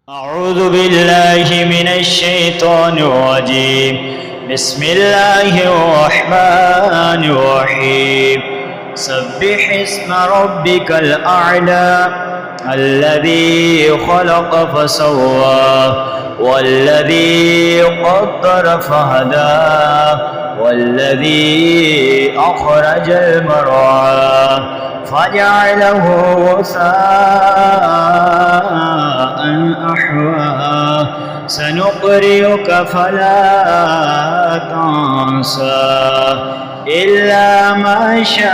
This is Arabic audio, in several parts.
أعوذ بالله من الشيطان الرجيم. بسم الله الرحمن الرحيم. سبح اسم ربك الأعلى الذي خلق فسوى والذي قدر فهدى والذي أخرج المرعى فجعله غثاء أحوى سنقرئك فلا تنسى إلا ما شاء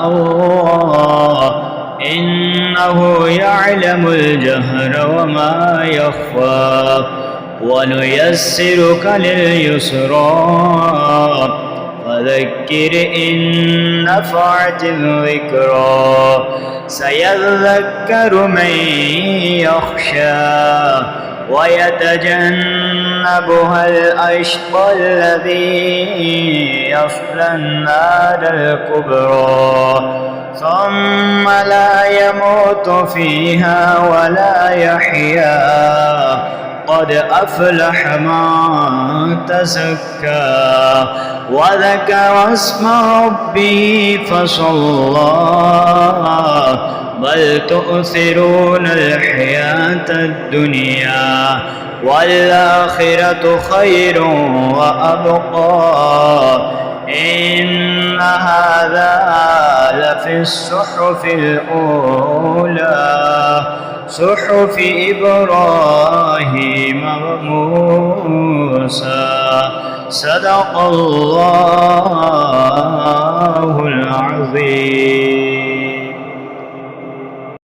الله إنه يعلم الجهر وما يخفى ونيسرك لليسرى فذكر إن نفعت الذكرى سيذكر من يخشى ويتجنبها الأشقى الذي يصلى النار الكبرى ثم لا يموت فيها ولا يحيا قد أفلح من تزكى وذكر اسم ربه فصلى بل تؤثرون الحياة الدنيا والآخرة خير وأبقى إن هذا لفي الصحف الأولى صحف إبراهيم وموسى صدق الله العظيم.